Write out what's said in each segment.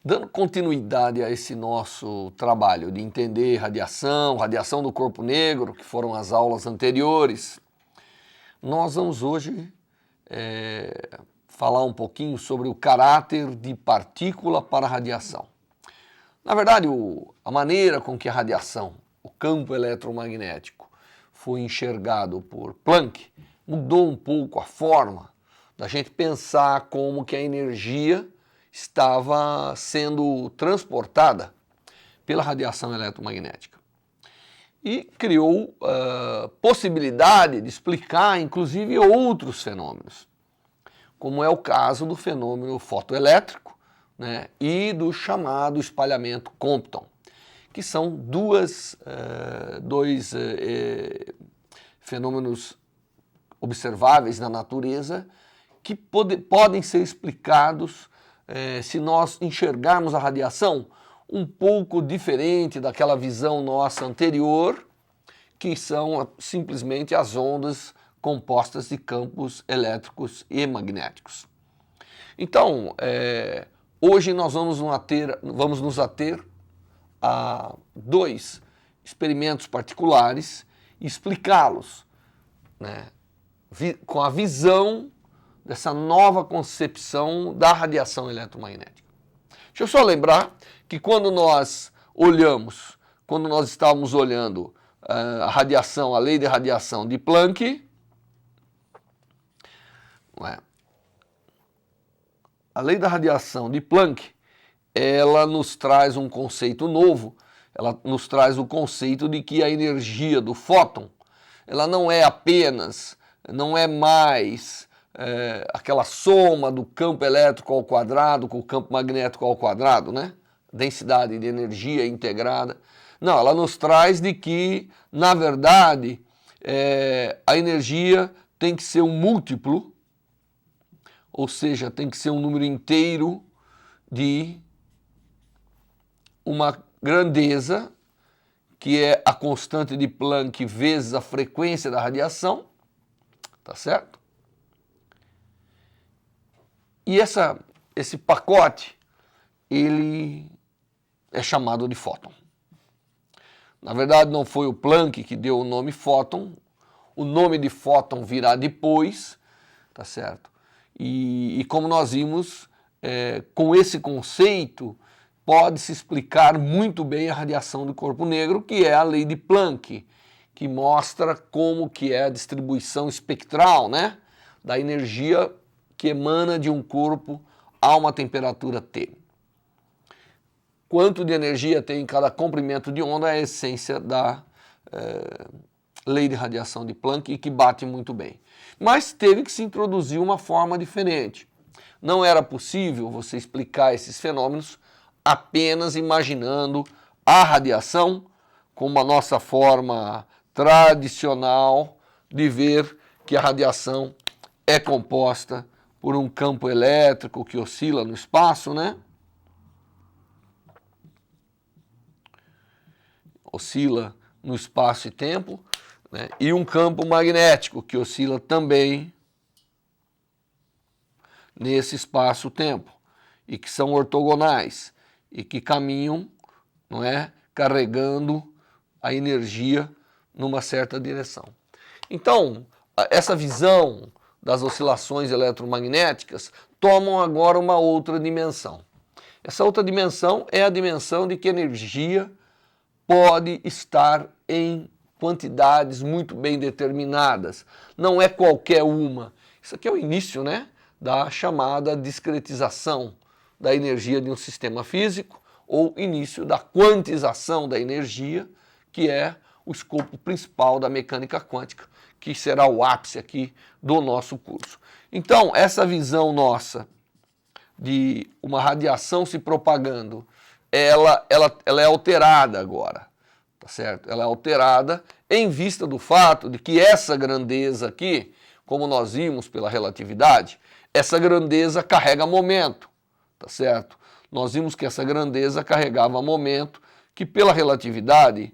Dando continuidade a esse nosso trabalho de entender radiação, radiação do corpo negro, que foram as aulas anteriores, nós vamos hoje falar um pouquinho sobre o caráter de partícula para a radiação. Na verdade, a maneira com que a radiação, o campo eletromagnético, foi enxergado por Planck, mudou um pouco a forma da gente pensar como que a energia estava sendo transportada pela radiação eletromagnética. E criou possibilidade de explicar, inclusive, outros fenômenos, como é o caso do fenômeno fotoelétrico, né, e do chamado espalhamento Compton, que são dois fenômenos observáveis na natureza que podem ser explicados se nós enxergarmos a radiação um pouco diferente daquela visão nossa anterior, que são simplesmente as ondas compostas de campos elétricos e magnéticos. Então, hoje nós vamos nos ater a dois experimentos particulares e explicá-los, né, com a visão dessa nova concepção da radiação eletromagnética. Deixa eu só lembrar que quando nós estávamos olhando a radiação, a lei de radiação de Planck, a lei da radiação de Planck, ela nos traz um conceito novo, ela nos traz o conceito de que a energia do fóton, ela não é mais aquela soma do campo elétrico ao quadrado com o campo magnético ao quadrado, né? Densidade de energia integrada. Não, ela nos traz de que, na verdade, a energia tem que ser um múltiplo, ou seja, tem que ser um número inteiro de uma grandeza, que é a constante de Planck vezes a frequência da radiação, tá certo? E esse pacote, ele é chamado de fóton. Na verdade, não foi o Planck que deu o nome fóton, o nome de fóton virá depois, tá certo? E como nós vimos, com esse conceito, pode-se explicar muito bem a radiação do corpo negro, que é a lei de Planck, que mostra como que é a distribuição espectral, né, da energia que emana de um corpo a uma temperatura T. Quanto de energia tem em cada comprimento de onda é a essência da lei de radiação de Planck, e que bate muito bem. Mas teve que se introduzir uma forma diferente. Não era possível você explicar esses fenômenos apenas imaginando a radiação como a nossa forma tradicional de ver que a radiação é composta por um campo elétrico que oscila no espaço, né? Oscila no espaço e tempo, né? E um campo magnético que oscila também nesse espaço-tempo, e que são ortogonais, e que caminham, não é, carregando a energia numa certa direção. Então, essa visão das oscilações eletromagnéticas tomam agora uma outra dimensão. Essa outra dimensão é a dimensão de que a energia pode estar em quantidades muito bem determinadas. Não é qualquer uma. Isso aqui é o início, né, da chamada discretização da energia de um sistema físico, ou início da quantização da energia, que é o escopo principal da mecânica quântica, que será o ápice aqui do nosso curso. Então, essa visão nossa de uma radiação se propagando, ela é alterada agora. tá certo? Ela é alterada em vista do fato de que essa grandeza aqui, como nós vimos pela relatividade, essa grandeza carrega momento, tá certo? Nós vimos que essa grandeza carregava momento, que pela relatividade,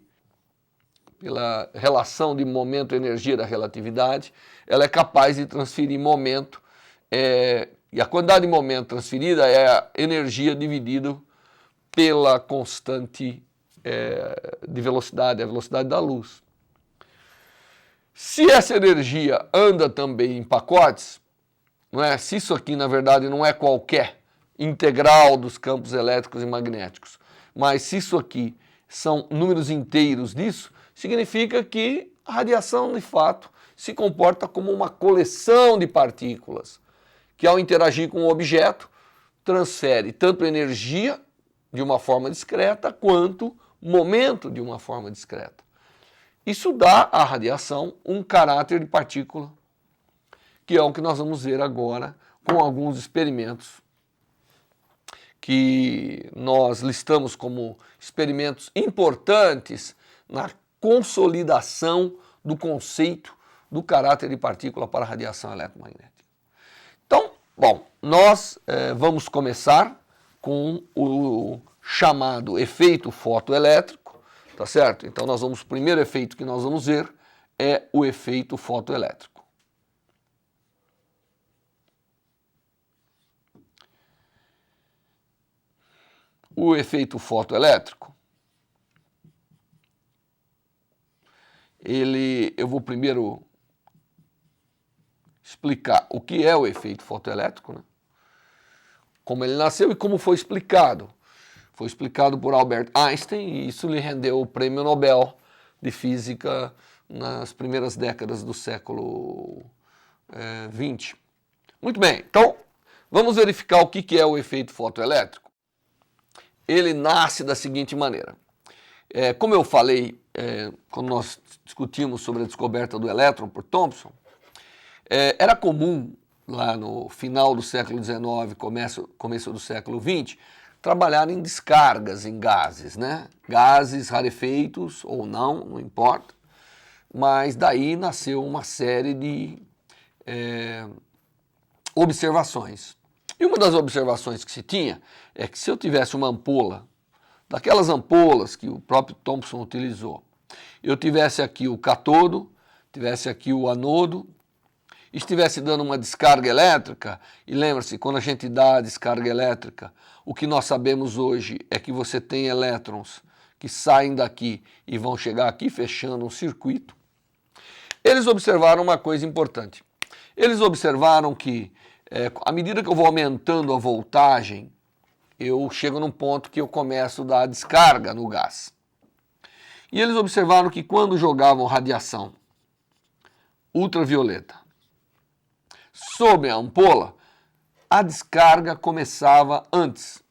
pela relação de momento-energia da relatividade, ela é capaz de transferir momento, e a quantidade de momento transferida é a energia dividida pela constante de velocidade, a velocidade da luz. Se essa energia anda também em pacotes, não é? Se isso aqui, na verdade, não é qualquer integral dos campos elétricos e magnéticos, mas se isso aqui são números inteiros disso, significa que a radiação, de fato, se comporta como uma coleção de partículas, que ao interagir com o objeto, transfere tanto energia de uma forma discreta, quanto momento de uma forma discreta. Isso dá à radiação um caráter de partícula, que é o que nós vamos ver agora com alguns experimentos que nós listamos como experimentos importantes na consolidação do conceito do caráter de partícula para a radiação eletromagnética. Então, bom, nós vamos começar com o chamado efeito fotoelétrico, tá certo? Então o primeiro efeito que nós vamos ver é o efeito fotoelétrico. O efeito fotoelétrico, eu vou primeiro explicar o que é o efeito fotoelétrico, né? Como ele nasceu e como foi explicado. Foi explicado por Albert Einstein e isso lhe rendeu o Prêmio Nobel de Física nas primeiras décadas do século XX. Muito bem, então vamos verificar o que é o efeito fotoelétrico. Ele nasce da seguinte maneira. Como eu falei quando nós discutimos sobre a descoberta do elétron por Thomson, era comum lá no final do século XIX, começo do século XX, trabalhar em descargas em gases, né? Gases rarefeitos ou não importa, mas daí nasceu uma série de observações. E uma das observações que se tinha é que se eu tivesse uma ampola, daquelas ampolas que o próprio Thomson utilizou, eu tivesse aqui o catodo, tivesse aqui o anodo, estivesse dando uma descarga elétrica, e lembra-se, quando a gente dá a descarga elétrica, o que nós sabemos hoje é que você tem elétrons que saem daqui e vão chegar aqui fechando um circuito. Eles observaram uma coisa importante. Eles observaram que, à medida que eu vou aumentando a voltagem, eu chego num ponto que eu começo a dar descarga no gás. E eles observaram que quando jogavam radiação ultravioleta sobre a ampola, a descarga começava antes.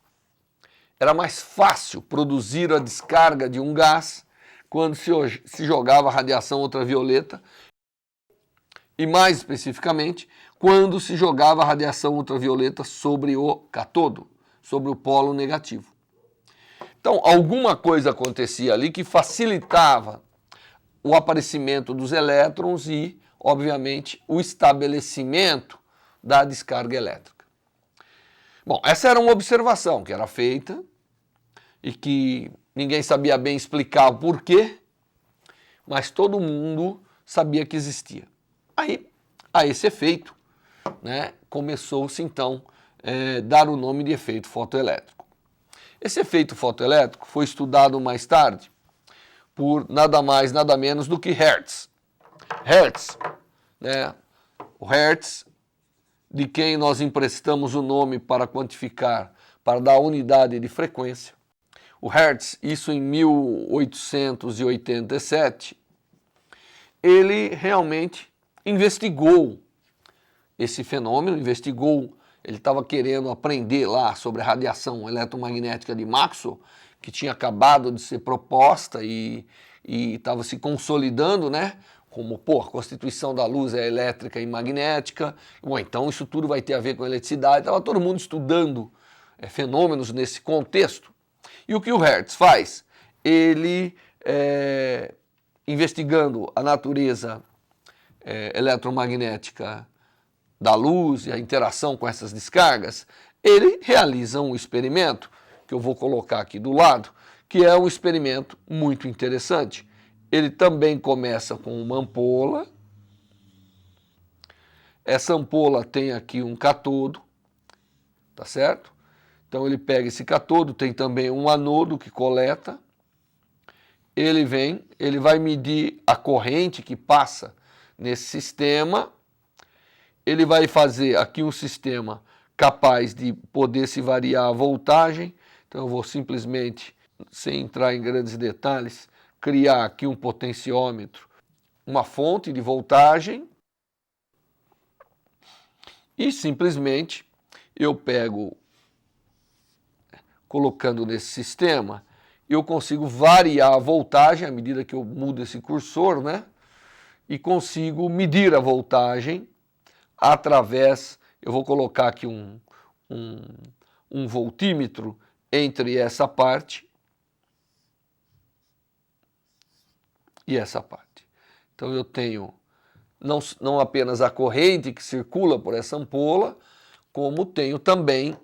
Era mais fácil produzir a descarga de um gás quando se jogava radiação ultravioleta e, mais especificamente, quando se jogava radiação ultravioleta sobre o catodo, sobre o polo negativo. Então, alguma coisa acontecia ali que facilitava o aparecimento dos elétrons e, obviamente, o estabelecimento da descarga elétrica. Bom, essa era uma observação que era feita e que ninguém sabia bem explicar o porquê, mas todo mundo sabia que existia. Aí, a esse efeito, né, começou-se então dar o nome de efeito fotoelétrico. Esse efeito fotoelétrico foi estudado mais tarde por nada mais, nada menos do que Hertz. Hertz, né, o Hertz, de quem nós emprestamos o nome para quantificar, para dar unidade de frequência. O Hertz, isso em 1887, ele realmente investigou esse fenômeno, ele estava querendo aprender lá sobre a radiação eletromagnética de Maxwell, que tinha acabado de ser proposta e estava se consolidando, né? Como, a constituição da luz é elétrica e magnética, bom, então isso tudo vai ter a ver com eletricidade. Estava todo mundo estudando fenômenos nesse contexto. E o que o Hertz faz? Ele investigando a natureza eletromagnética da luz e a interação com essas descargas, ele realiza um experimento, que eu vou colocar aqui do lado, que é um experimento muito interessante. Ele também começa com uma ampola. Essa ampola tem aqui um catodo, tá certo? Então ele pega esse catodo, tem também um anodo que coleta. Ele vai medir a corrente que passa nesse sistema. Ele vai fazer aqui um sistema capaz de poder se variar a voltagem. Então eu vou simplesmente, sem entrar em grandes detalhes, criar aqui um potenciômetro, uma fonte de voltagem. E simplesmente eu pego, colocando nesse sistema, eu consigo variar a voltagem à medida que eu mudo esse cursor, né? E consigo medir a voltagem através, eu vou colocar aqui um voltímetro entre essa parte e essa parte. Então eu tenho não apenas a corrente que circula por essa ampola, como tenho também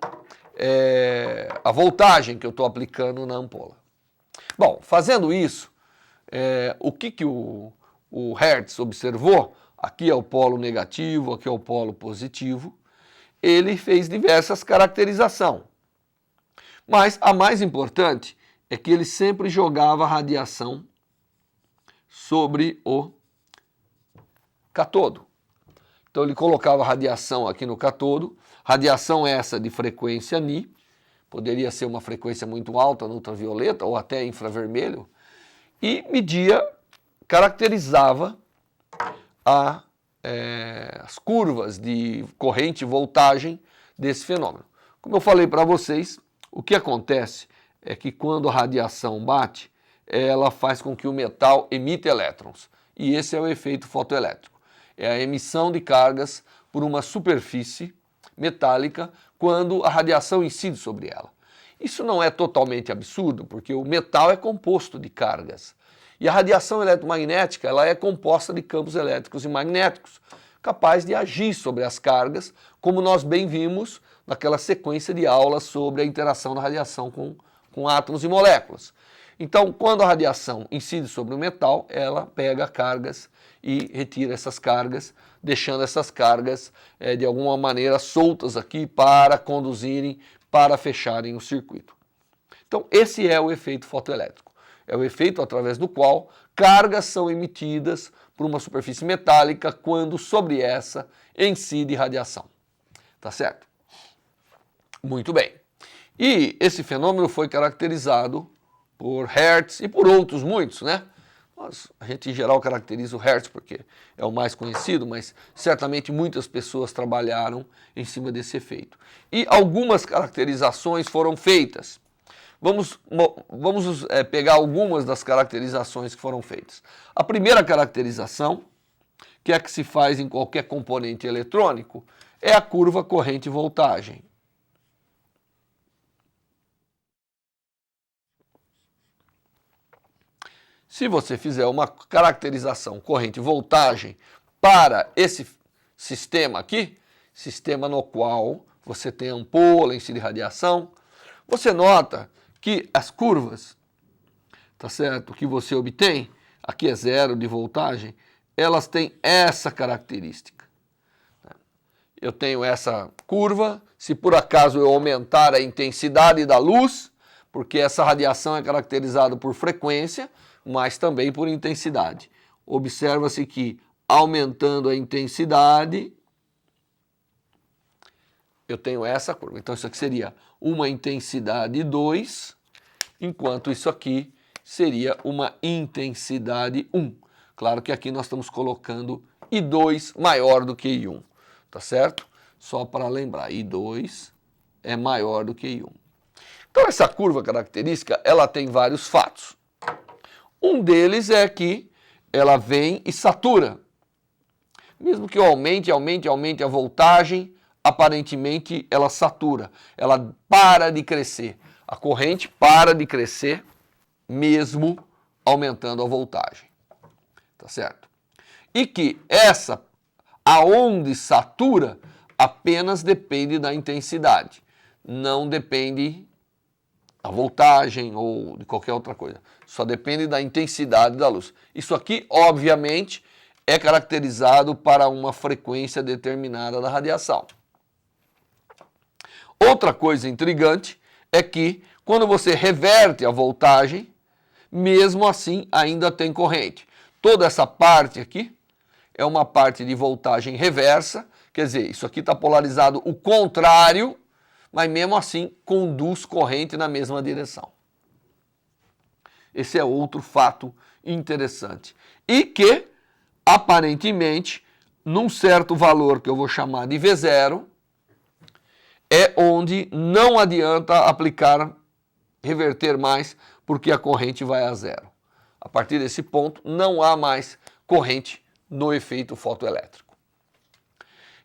a voltagem que eu estou aplicando na ampola. Bom, fazendo isso, o que o Hertz observou, aqui é o polo negativo, aqui é o polo positivo, ele fez diversas caracterizações. Mas a mais importante é que ele sempre jogava radiação sobre o catodo. Então ele colocava radiação aqui no catodo, radiação essa de frequência Ni, poderia ser uma frequência muito alta no ultravioleta ou até infravermelho, e media, caracterizava as curvas de corrente e voltagem desse fenômeno. Como eu falei para vocês, o que acontece é que quando a radiação bate, ela faz com que o metal emita elétrons. E esse é o efeito fotoelétrico. É a emissão de cargas por uma superfície metálica quando a radiação incide sobre ela. Isso não é totalmente absurdo, porque o metal é composto de cargas. E a radiação eletromagnética ela é composta de campos elétricos e magnéticos, capaz de agir sobre as cargas, como nós bem vimos naquela sequência de aulas sobre a interação da radiação com átomos e moléculas. Então, quando a radiação incide sobre o metal, ela pega cargas e retira essas cargas, deixando essas cargas de alguma maneira soltas aqui para conduzirem, para fecharem o circuito. Então, esse é o efeito fotoelétrico. É o efeito através do qual cargas são emitidas por uma superfície metálica quando sobre essa incide radiação. Tá certo? Muito bem. E esse fenômeno foi caracterizado por Hertz e por outros muitos, né? A gente em geral caracteriza o Hertz porque é o mais conhecido, mas certamente muitas pessoas trabalharam em cima desse efeito. E algumas caracterizações foram feitas. Vamos pegar algumas das caracterizações que foram feitas. A primeira caracterização, que é a que se faz em qualquer componente eletrônico, é a curva corrente-voltagem. Se você fizer uma caracterização corrente-voltagem para esse sistema aqui, sistema no qual você tem ampola, incide radiação, você nota que as curvas, tá certo, que você obtém, aqui é 0 de voltagem, elas têm essa característica. Eu tenho essa curva, se por acaso eu aumentar a intensidade da luz, porque essa radiação é caracterizada por frequência, mas também por intensidade. Observa-se que aumentando a intensidade, eu tenho essa curva. Então isso aqui seria uma intensidade 2, enquanto isso aqui seria uma intensidade 1. Claro que aqui nós estamos colocando I2 maior do que I1, tá certo? Só para lembrar, I2 é maior do que I1. Então essa curva característica, ela tem vários fatos. Um deles é que ela vem e satura. Mesmo que eu aumente a voltagem, aparentemente ela satura. Ela para de crescer. A corrente para de crescer mesmo aumentando a voltagem, tá certo? E que aonde satura apenas depende da intensidade, não depende da voltagem ou de qualquer outra coisa, só depende da intensidade da luz. Isso aqui, obviamente, é caracterizado para uma frequência determinada da radiação. Outra coisa intrigante é que quando você reverte a voltagem, mesmo assim ainda tem corrente. Toda essa parte aqui é uma parte de voltagem reversa, quer dizer, isso aqui está polarizado o contrário, mas mesmo assim conduz corrente na mesma direção. Esse é outro fato interessante. E que, aparentemente, num certo valor que eu vou chamar de V0, é onde não adianta reverter mais, porque a corrente vai a zero. A partir desse ponto, não há mais corrente no efeito fotoelétrico.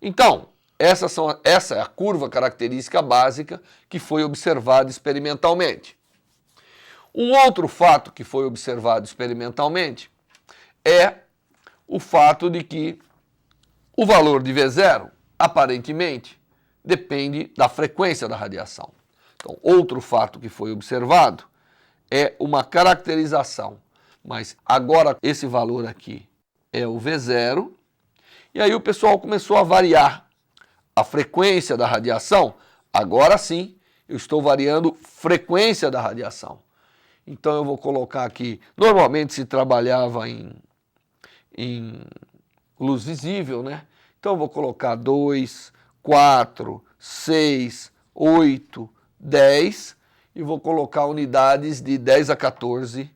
Então, essa é a curva característica básica que foi observada experimentalmente. Um outro fato que foi observado experimentalmente é o fato de que o valor de V0, aparentemente, depende da frequência da radiação. Então, outro fato que foi observado é uma caracterização, mas agora esse valor aqui é o V0, e aí o pessoal começou a variar a frequência da radiação. Agora sim, eu estou variando frequência da radiação. Então eu vou colocar aqui, normalmente se trabalhava em luz visível, né? Então eu vou colocar 2, 4, 6, 8, 10 e vou colocar unidades de 10 a 14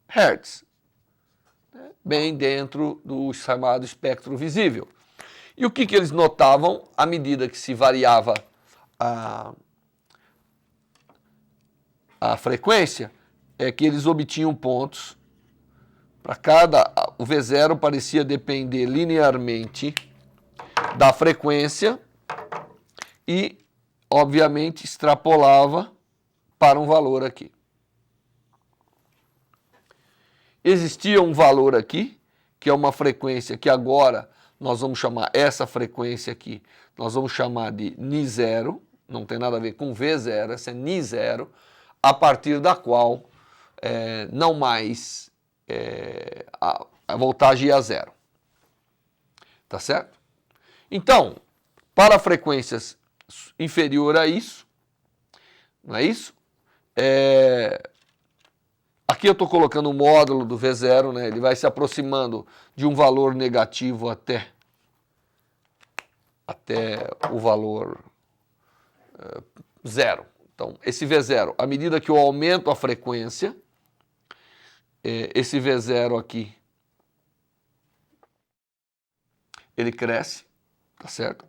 Hz, bem dentro do chamado espectro visível. E o que eles notavam à medida que se variava a frequência? É que eles obtinham pontos para o V0 parecia depender linearmente da frequência e, obviamente, extrapolava para um valor aqui. Existia um valor aqui, que é uma frequência que agora nós vamos chamar essa frequência aqui, nós vamos chamar de Ni0, não tem nada a ver com V0, essa é Ni0, a partir da qual não mais a voltagem ia a zero. Tá certo? Então, para frequências inferior a isso, não é isso? Aqui eu estou colocando o módulo do V0, né? Ele vai se aproximando de um valor negativo até o valor zero. Então, esse V0, à medida que eu aumento a frequência, esse V0 aqui, ele cresce, tá certo?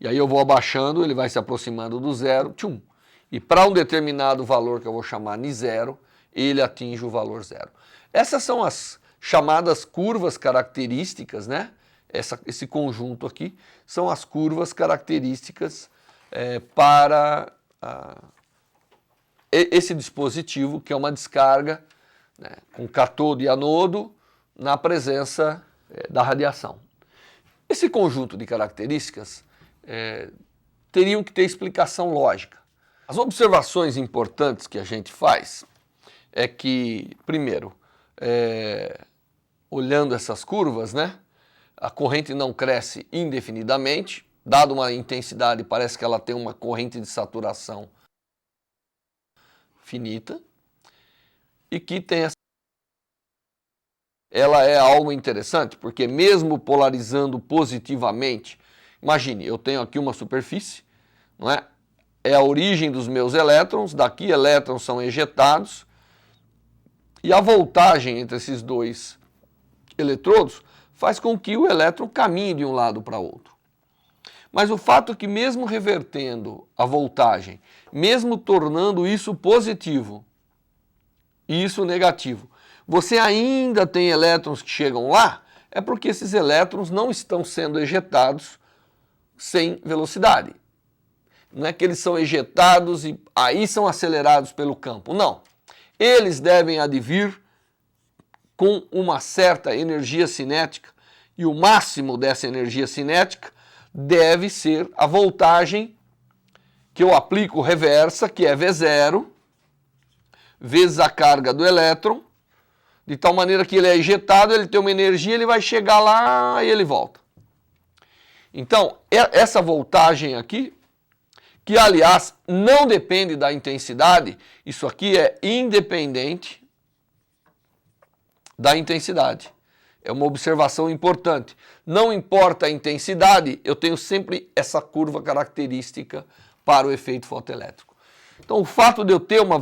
E aí eu vou abaixando, ele vai se aproximando do zero, tchum. E para um determinado valor que eu vou chamar Ni0, ele atinge o valor zero. Essas são as chamadas curvas características, né? Esse conjunto aqui são as curvas características para esse dispositivo, que é uma descarga, né, com cátodo e anodo na presença da radiação. Esse conjunto de características teriam que ter explicação lógica. As observações importantes que a gente faz é que, primeiro, olhando essas curvas, né, a corrente não cresce indefinidamente, dado uma intensidade, parece que ela tem uma corrente de saturação finita, e que ela é algo interessante, porque mesmo polarizando positivamente, imagine, eu tenho aqui uma superfície, não é? É a origem dos meus elétrons, daqui elétrons são ejetados, e a voltagem entre esses dois eletrodos faz com que o elétron caminhe de um lado para outro. Mas o fato é que mesmo revertendo a voltagem, mesmo tornando isso positivo e isso negativo, você ainda tem elétrons que chegam lá, é porque esses elétrons não estão sendo ejetados sem velocidade. Não é que eles são ejetados e aí são acelerados pelo campo, não. eles devem advir com uma certa energia cinética, e o máximo dessa energia cinética deve ser a voltagem que eu aplico reversa, que é V0, vezes a carga do elétron, de tal maneira que ele é injetado, ele tem uma energia, ele vai chegar lá e ele volta. Então, essa voltagem aqui, que aliás não depende da intensidade, isso aqui é independente da intensidade. É uma observação importante. Não importa a intensidade, eu tenho sempre essa curva característica para o efeito fotoelétrico. Então, o fato de eu ter uma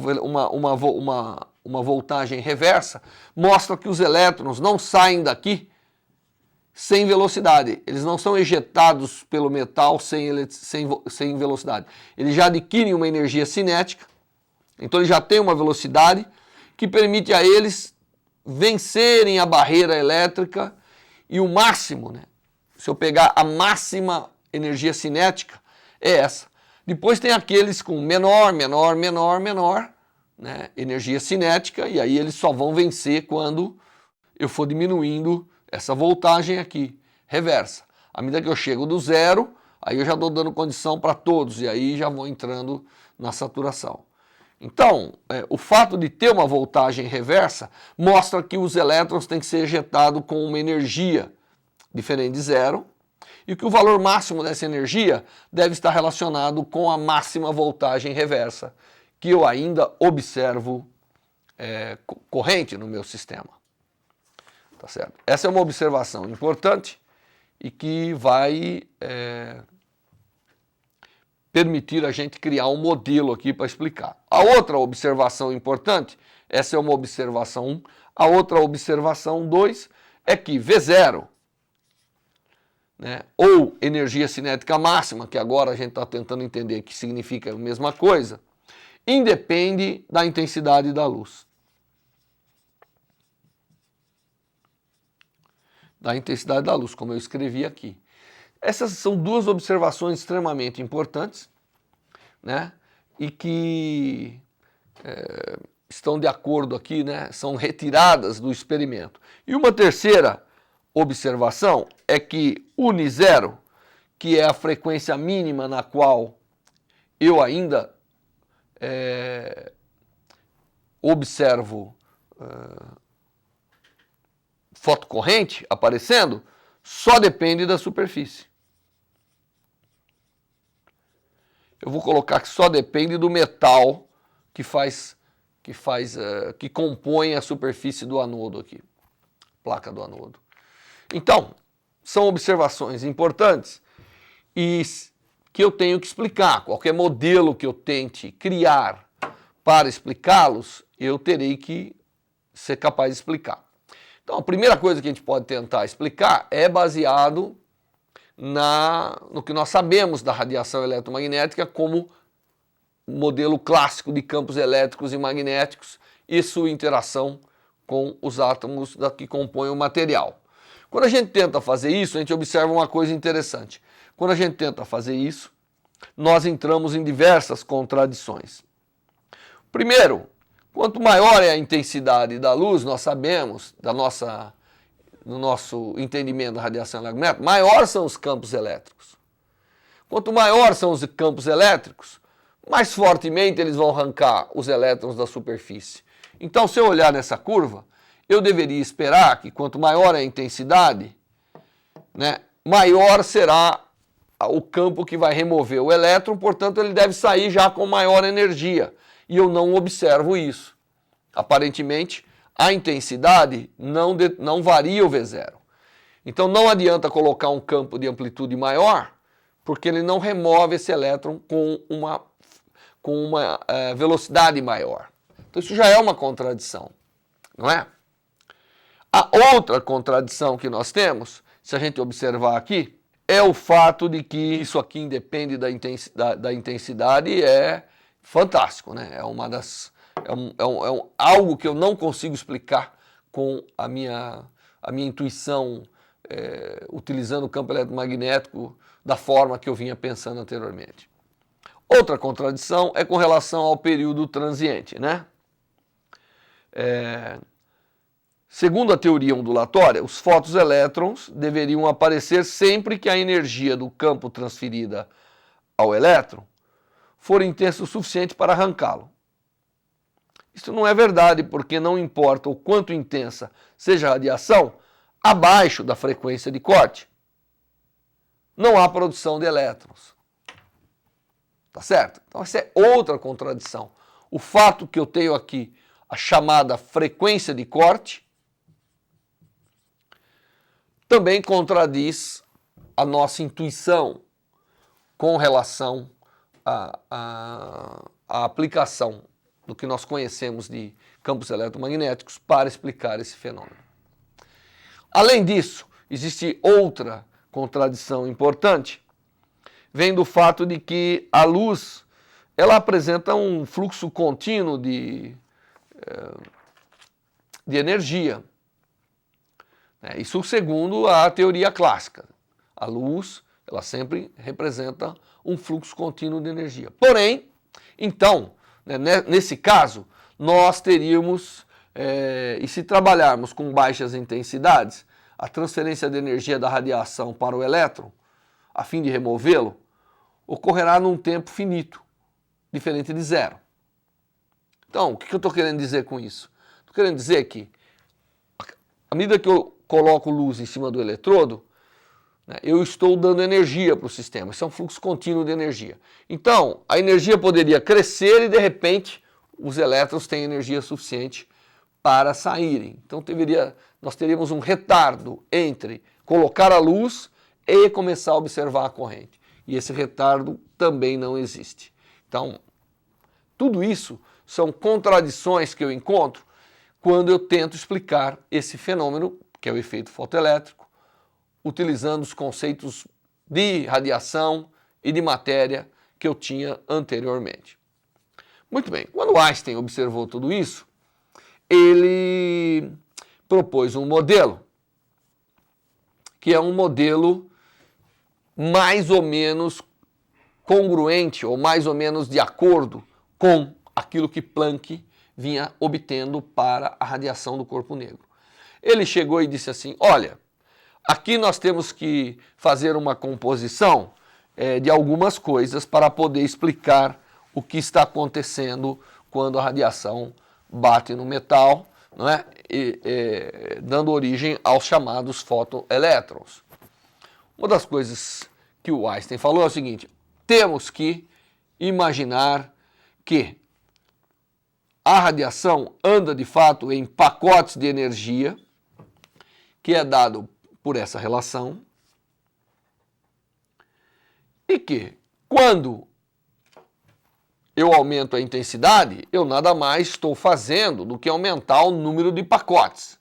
voltagem reversa mostra que os elétrons não saem daqui sem velocidade. Eles não são ejetados pelo metal sem velocidade. Eles já adquirem uma energia cinética, então eles já têm uma velocidade que permite a eles vencerem a barreira elétrica, e o máximo, né? Se eu pegar a máxima energia cinética, é essa. Depois tem aqueles com menor, né, energia cinética, e aí eles só vão vencer quando eu for diminuindo essa voltagem aqui, reversa. À medida que eu chego do zero, aí eu já estou dando condição para todos, e aí já vou entrando na saturação. Então, o fato de ter uma voltagem reversa mostra que os elétrons têm que ser ejetados com uma energia diferente de zero, e que o valor máximo dessa energia deve estar relacionado com a máxima voltagem reversa, que eu ainda observo corrente no meu sistema. Tá certo? Essa é uma observação importante e que vai permitir a gente criar um modelo aqui para explicar. A outra observação importante, essa é uma observação 1, a outra observação 2 é que V0, né, ou energia cinética máxima, que agora a gente está tentando entender que significa a mesma coisa, independe da intensidade da luz. Da intensidade da luz, como eu escrevi aqui. Essas são duas observações extremamente importantes, né, e que estão de acordo aqui, né, são retiradas do experimento. E uma terceira observação é que Uni0, que é a frequência mínima na qual eu ainda observo fotocorrente aparecendo, só depende da superfície. Eu vou colocar que só depende do metal que compõe a superfície do anodo aqui, placa do anodo. Então, são observações importantes e que eu tenho que explicar. Qualquer modelo que eu tente criar para explicá-los, eu terei que ser capaz de explicar. Então, a primeira coisa que a gente pode tentar explicar é baseado no que nós sabemos da radiação eletromagnética como modelo clássico de campos elétricos e magnéticos e sua interação com os átomos que compõem o material. Quando a gente tenta fazer isso, a gente observa uma coisa interessante. Quando a gente tenta fazer isso, nós entramos em diversas contradições. Primeiro, quanto maior é a intensidade da luz, nós sabemos, no nosso entendimento da radiação eletromagnética, maior são os campos elétricos. Quanto maior são os campos elétricos, mais fortemente eles vão arrancar os elétrons da superfície. Então, se eu olhar nessa curva, eu deveria esperar que quanto maior é a intensidade, né, maior será o campo que vai remover o elétron, portanto ele deve sair já com maior energia. E eu não observo isso. Aparentemente, a intensidade não varia o V0. Então não adianta colocar um campo de amplitude maior, porque ele não remove esse elétron com uma velocidade maior. Então isso já é uma contradição, não é? A outra contradição que nós temos, se a gente observar aqui, é o fato de que isso aqui independe da intensidade, é fantástico, né? Algo que eu não consigo explicar com a minha intuição, utilizando o campo eletromagnético da forma que eu vinha pensando anteriormente. Outra contradição é com relação ao período transiente, né? Segundo a teoria ondulatória, os fotoelétrons deveriam aparecer sempre que a energia do campo transferida ao elétron for intensa o suficiente para arrancá-lo. Isso não é verdade, porque não importa o quanto intensa seja a radiação, abaixo da frequência de corte, não há produção de elétrons. Tá certo? Então essa é outra contradição. O fato que eu tenho aqui a chamada frequência de corte também contradiz a nossa intuição com relação à aplicação do que nós conhecemos de campos eletromagnéticos para explicar esse fenômeno. Além disso, existe outra contradição importante, vem do fato de que a luz ela apresenta um fluxo contínuo de energia. Isso segundo a teoria clássica. A luz, ela sempre representa um fluxo contínuo de energia. Porém, então, nesse caso, nós teríamos, e se trabalharmos com baixas intensidades, a transferência de energia da radiação para o elétron, a fim de removê-lo, ocorrerá num tempo finito, diferente de zero. Então, o que eu estou querendo dizer com isso? Estou querendo dizer que, à medida que eu coloco luz em cima do eletrodo, eu estou dando energia para o sistema. Isso é um fluxo contínuo de energia. Então, a energia poderia crescer e, de repente, os elétrons têm energia suficiente para saírem. Então, nós teríamos um retardo entre colocar a luz e começar a observar a corrente. E esse retardo também não existe. Então, tudo isso são contradições que eu encontro quando eu tento explicar esse fenômeno, que é o efeito fotoelétrico, utilizando os conceitos de radiação e de matéria que eu tinha anteriormente. Muito bem, quando Einstein observou tudo isso, ele propôs um modelo, que é um modelo mais ou menos congruente, ou mais ou menos de acordo com aquilo que Planck vinha obtendo para a radiação do corpo negro. Ele chegou e disse assim, olha, aqui nós temos que fazer uma composição de algumas coisas para poder explicar o que está acontecendo quando a radiação bate no metal, não é? Dando origem aos chamados fotoelétrons. Uma das coisas que o Einstein falou é o seguinte, temos que imaginar que a radiação anda de fato em pacotes de energia, que é dado por essa relação, e que quando eu aumento a intensidade, eu nada mais estou fazendo do que aumentar o número de pacotes.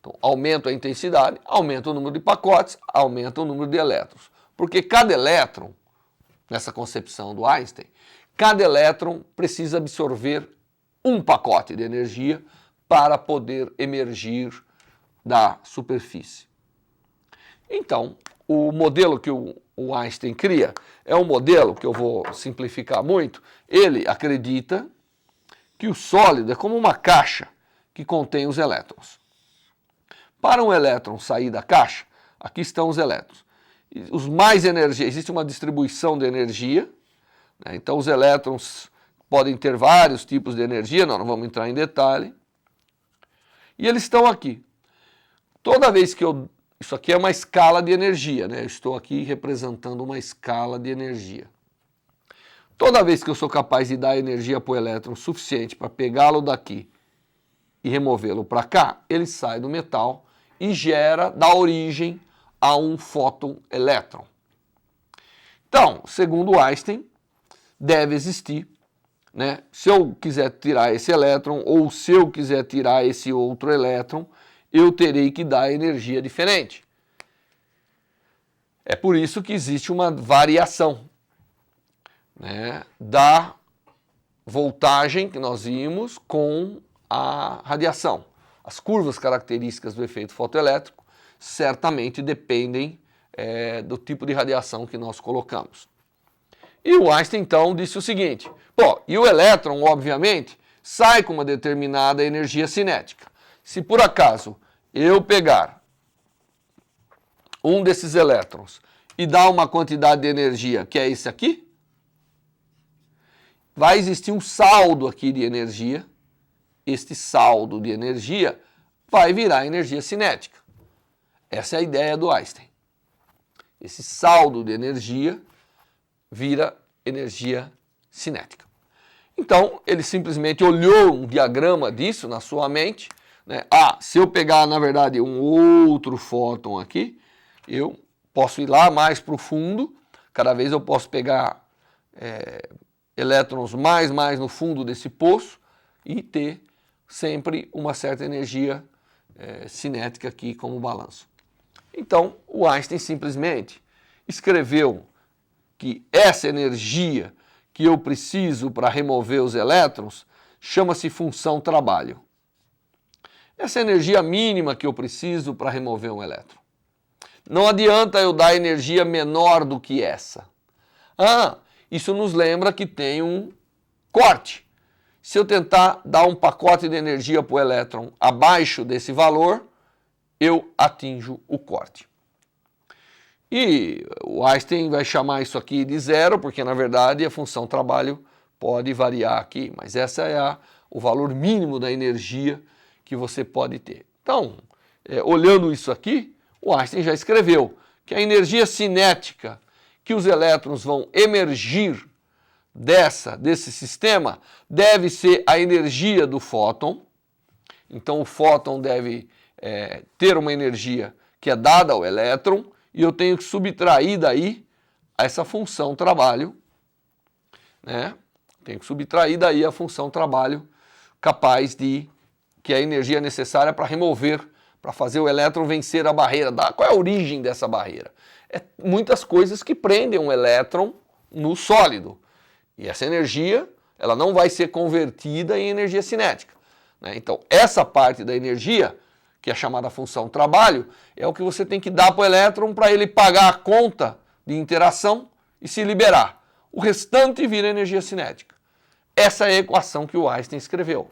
Então, aumento a intensidade, aumenta o número de pacotes, aumenta o número de elétrons. Porque cada elétron, nessa concepção do Einstein, cada elétron precisa absorver um pacote de energia para poder emergir da superfície. Então, o modelo que o Einstein cria é um modelo que eu vou simplificar muito. Ele acredita que o sólido é como uma caixa que contém os elétrons. Para um elétron sair da caixa, aqui estão os elétrons. Os mais energia, existe uma distribuição de energia, né? Então os elétrons podem ter vários tipos de energia, nós não vamos entrar em detalhe. E eles estão aqui. Toda vez que isso aqui é uma escala de energia, né? Eu estou aqui representando uma escala de energia. Toda vez que eu sou capaz de dar energia para o elétron suficiente para pegá-lo daqui e removê-lo para cá, ele sai do metal e dá origem a um fotoelétron. Então, segundo Einstein, deve existir, né? Se eu quiser tirar esse elétron ou se eu quiser tirar esse outro elétron, eu terei que dar energia diferente. É por isso que existe uma variação, né, da voltagem que nós vimos com a radiação. As curvas características do efeito fotoelétrico certamente dependem do tipo de radiação que nós colocamos. E o Einstein, então, disse o seguinte, e o elétron, obviamente, sai com uma determinada energia cinética. Se por acaso eu pegar um desses elétrons e dar uma quantidade de energia, que é esse aqui, vai existir um saldo aqui de energia. Este saldo de energia vai virar energia cinética. Essa é a ideia do Einstein. Esse saldo de energia vira energia cinética. Então, ele simplesmente olhou um diagrama disso na sua mente, né? Se eu pegar, na verdade, um outro fóton aqui, eu posso ir lá mais para o fundo, cada vez eu posso pegar elétrons mais no fundo desse poço e ter sempre uma certa energia cinética aqui como balanço. Então, o Einstein simplesmente escreveu que essa energia que eu preciso para remover os elétrons chama-se função trabalho. Essa é a energia mínima que eu preciso para remover um elétron. Não adianta eu dar energia menor do que essa. Isso nos lembra que tem um corte. Se eu tentar dar um pacote de energia para o elétron abaixo desse valor, eu atinjo o corte. E o Einstein vai chamar isso aqui de zero, porque na verdade a função trabalho pode variar aqui, mas essa é o valor mínimo da energia que você pode ter. Então, olhando isso aqui, o Einstein já escreveu que a energia cinética que os elétrons vão emergir desse sistema deve ser a energia do fóton. Então o fóton deve ter uma energia que é dada ao elétron e eu tenho que subtrair daí essa função trabalho, né? Tenho que subtrair daí a função trabalho capaz que é a energia necessária para remover, para fazer o elétron vencer a barreira. Qual é a origem dessa barreira? É muitas coisas que prendem um elétron no sólido. E essa energia, ela não vai ser convertida em energia cinética, né? Então, essa parte da energia, que é chamada função trabalho, é o que você tem que dar para o elétron para ele pagar a conta de interação e se liberar. O restante vira energia cinética. Essa é a equação que o Einstein escreveu.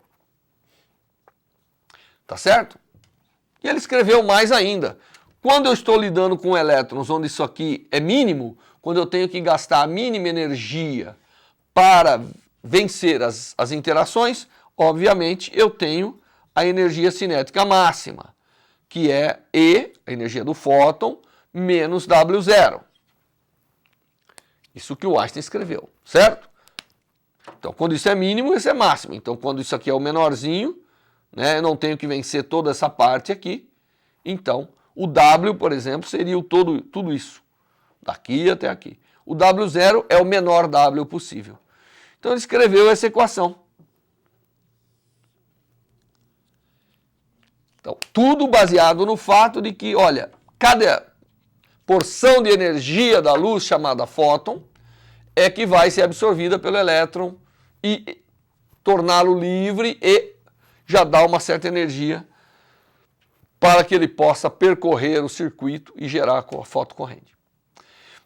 Tá certo? E ele escreveu mais ainda. Quando eu estou lidando com elétrons onde isso aqui é mínimo, quando eu tenho que gastar a mínima energia para vencer as interações, obviamente eu tenho a energia cinética máxima, que é E, a energia do fóton, menos W0. Isso que o Einstein escreveu, certo? Então, quando isso é mínimo, isso é máximo. Então, quando isso aqui é o menorzinho, né, eu não tenho que vencer toda essa parte aqui. Então, o W, por exemplo, seria tudo isso, daqui até aqui. O W0 é o menor W possível. Então, ele escreveu essa equação. Então, tudo baseado no fato de que, olha, cada porção de energia da luz, chamada fóton, é que vai ser absorvida pelo elétron e torná-lo livre e já dar uma certa energia para que ele possa percorrer o circuito e gerar a fotocorrente.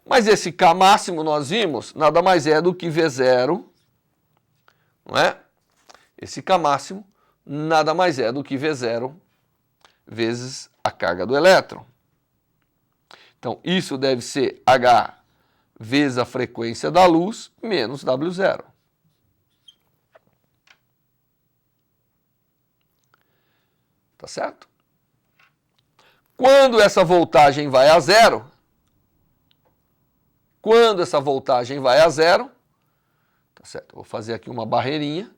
Mas esse K máximo, nós vimos, nada mais é do que V0, não é? Esse K máximo nada mais é do que V0 vezes a carga do elétron. Então, isso deve ser H vezes a frequência da luz menos W0. Tá certo? Quando essa voltagem vai a zero, tá certo? Vou fazer aqui uma barreirinha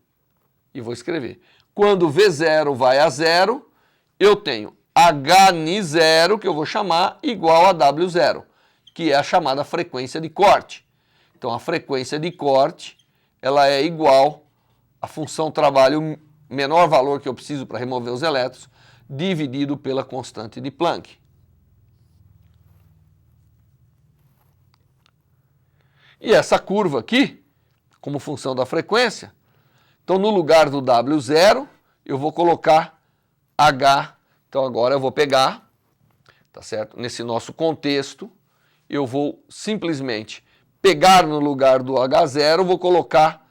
e vou escrever. Quando V0 vai a zero, eu tenho Hν0, que eu vou chamar, igual a W0, que é a chamada frequência de corte. Então, a frequência de corte, ela é igual à função trabalho, menor valor que eu preciso para remover os elétrons, dividido pela constante de Planck. E essa curva aqui, como função da frequência, então no lugar do W0, eu vou colocar H. Então agora eu vou pegar, tá certo? Nesse nosso contexto, eu vou simplesmente pegar no lugar do H0, vou colocar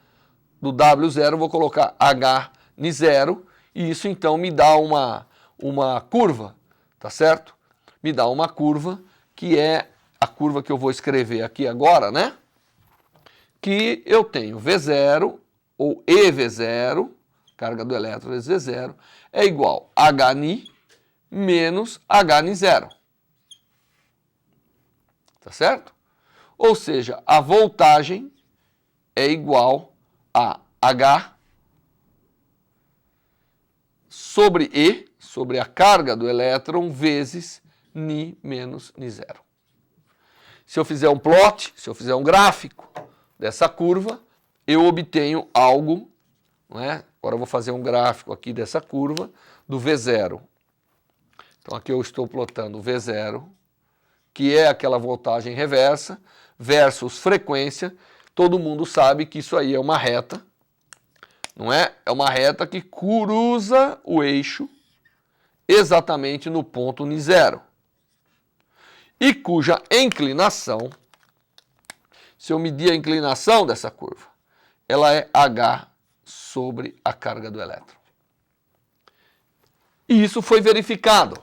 do W0, vou colocar H ni 0, e isso então me dá uma curva, tá certo? Me dá uma curva que é a curva que eu vou escrever aqui agora, né? Que eu tenho V0 ou EV0, carga do elétron vezes V0, é igual a Hni menos Hni 0. Tá certo? Ou seja, a voltagem é igual a H sobre E, sobre a carga do elétron, vezes Ni menos Ni 0. Se eu fizer um plot, se eu fizer um gráfico dessa curva, eu obtenho algo, não é? Agora eu vou fazer um gráfico aqui dessa curva do V0. Então aqui eu estou plotando o V0, que é aquela voltagem reversa, versus frequência. Todo mundo sabe que isso aí é uma reta, não é? É uma reta que cruza o eixo exatamente no ponto Ni 0. E cuja inclinação, se eu medir a inclinação dessa curva, ela é H sobre a carga do elétron. E isso foi verificado.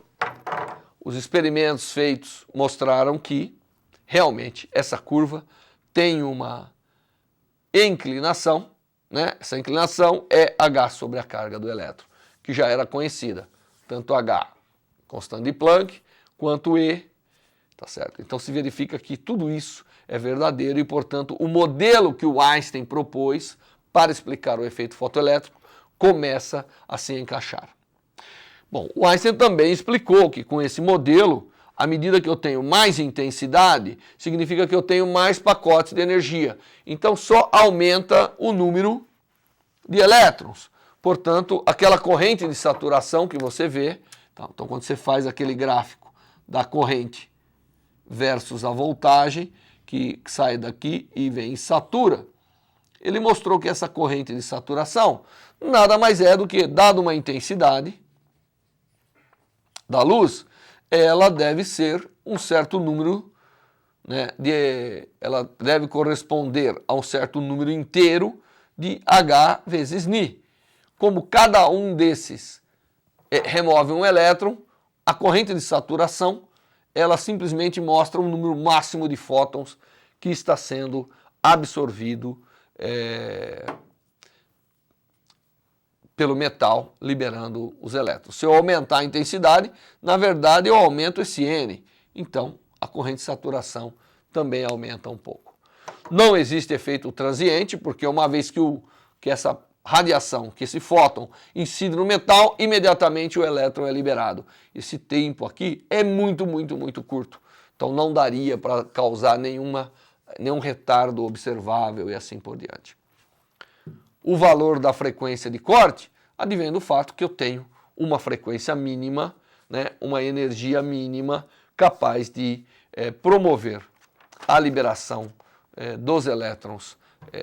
Os experimentos feitos mostraram que realmente essa curva tem uma inclinação, né? Essa inclinação é H sobre a carga do elétron, que já era conhecida, tanto H, constante de Planck, quanto E, tá certo? Então se verifica que tudo isso é verdadeiro e, portanto, o modelo que o Einstein propôs para explicar o efeito fotoelétrico começa a se encaixar. Bom, o Einstein também explicou que com esse modelo, à medida que eu tenho mais intensidade, significa que eu tenho mais pacotes de energia. Então só aumenta o número de elétrons. Portanto, aquela corrente de saturação que você vê, então quando você faz aquele gráfico da corrente versus a voltagem, que sai daqui e vem e satura, ele mostrou que essa corrente de saturação nada mais é do que, dada uma intensidade da luz, ela deve ser um certo número, né, ela deve corresponder a um certo número inteiro de H vezes Ni. Como cada um desses remove um elétron, a corrente de saturação, ela simplesmente mostra um número máximo de fótons que está sendo absorvido pelo metal, liberando os elétrons. Se eu aumentar a intensidade, na verdade eu aumento esse N. Então, a corrente de saturação também aumenta um pouco. Não existe efeito transiente, porque uma vez que essa radiação, que esse fóton incide no metal, imediatamente o elétron é liberado. Esse tempo aqui é muito curto. Então não daria para causar nenhum retardo observável e assim por diante. O valor da frequência de corte advém do fato que eu tenho uma frequência mínima, né, uma energia mínima capaz de promover a liberação dos elétrons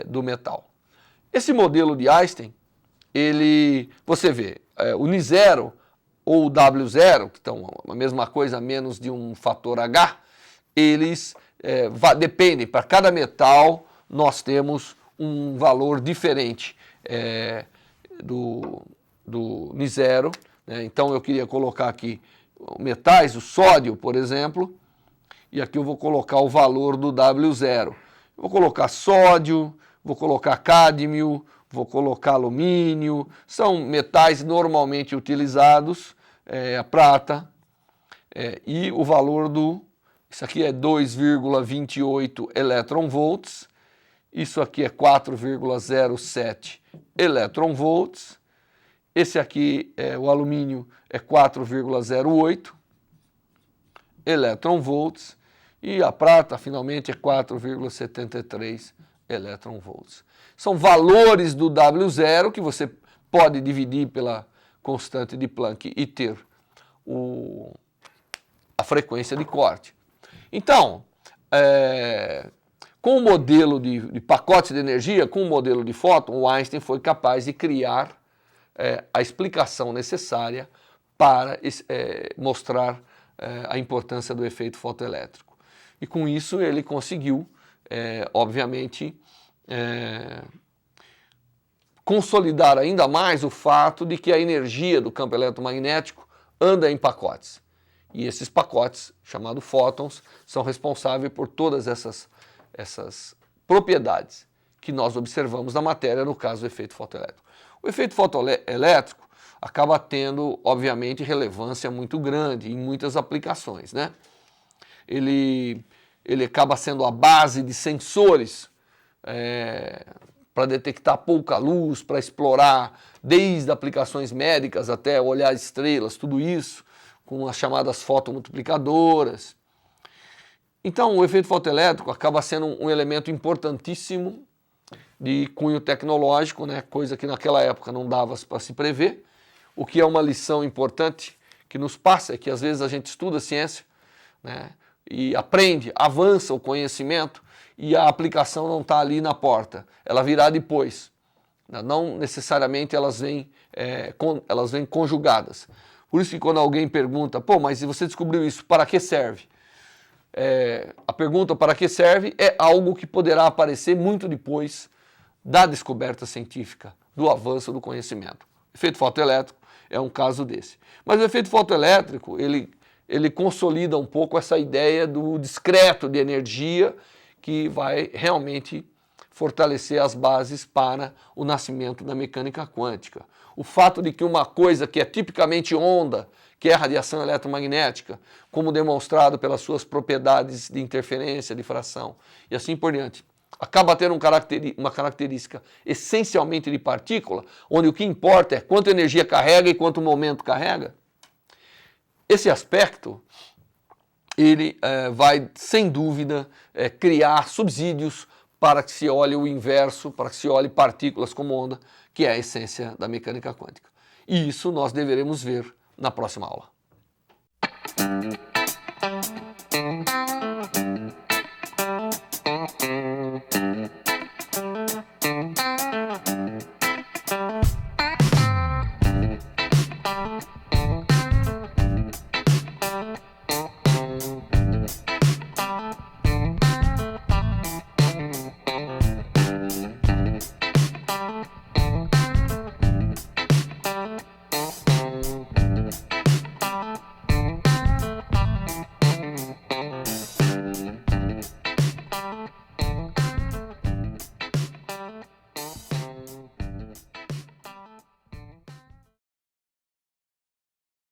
do metal. Esse modelo de Einstein, você vê, o Ni 0 ou o W0, que estão a mesma coisa, menos de um fator H, eles dependem, para cada metal nós temos um valor diferente do Ni 0, né? Então eu queria colocar aqui metais, o sódio, por exemplo, e aqui eu vou colocar o valor do W0. Eu vou colocar sódio, vou colocar cádmio, vou colocar alumínio, são metais normalmente utilizados, a prata, e o valor isso aqui é 2,28 elétron-volts, isso aqui é 4,07 elétron-volts, esse aqui, o alumínio, é 4,08 elétron-volts, e a prata, finalmente, é 4,73 elétron-volts. São valores do W0 que você pode dividir pela constante de Planck e ter a frequência de corte. Então, com o modelo de pacotes de energia, com o modelo de fóton, o Einstein foi capaz de criar a explicação necessária para mostrar a importância do efeito fotoelétrico. E com isso ele conseguiu, obviamente, consolidar ainda mais o fato de que a energia do campo eletromagnético anda em pacotes. E esses pacotes, chamados fótons, são responsáveis por todas essas propriedades que nós observamos na matéria, no caso do efeito fotoelétrico. O efeito fotoelétrico acaba tendo, obviamente, relevância muito grande em muitas aplicações, né? Ele acaba sendo a base de sensores para detectar pouca luz, para explorar desde aplicações médicas até olhar estrelas, tudo isso, com as chamadas fotomultiplicadoras. Então, o efeito fotoelétrico acaba sendo um elemento importantíssimo de cunho tecnológico, né? Coisa que naquela época não dava para se prever. O que é uma lição importante que nos passa é que às vezes a gente estuda ciência, né? E aprende, avança o conhecimento e a aplicação não está ali na porta, ela virá depois. Não necessariamente elas vêm conjugadas. Por isso que quando alguém pergunta, pô, mas se você descobriu isso, para que serve? A pergunta para que serve é algo que poderá aparecer muito depois da descoberta científica, do avanço do conhecimento. O efeito fotoelétrico é um caso desse. Mas o efeito fotoelétrico, ele consolida um pouco essa ideia do discreto de energia que vai realmente fortalecer as bases para o nascimento da mecânica quântica. O fato de que uma coisa que é tipicamente onda, que é a radiação eletromagnética, como demonstrado pelas suas propriedades de interferência, difração e assim por diante, acaba tendo uma característica essencialmente de partícula, onde o que importa é quanta energia carrega e quanto momento carrega. Esse aspecto, ele vai, sem dúvida, criar subsídios para que se olhe o inverso, para que se olhe partículas como onda, que é a essência da mecânica quântica. E isso nós deveremos ver na próxima aula.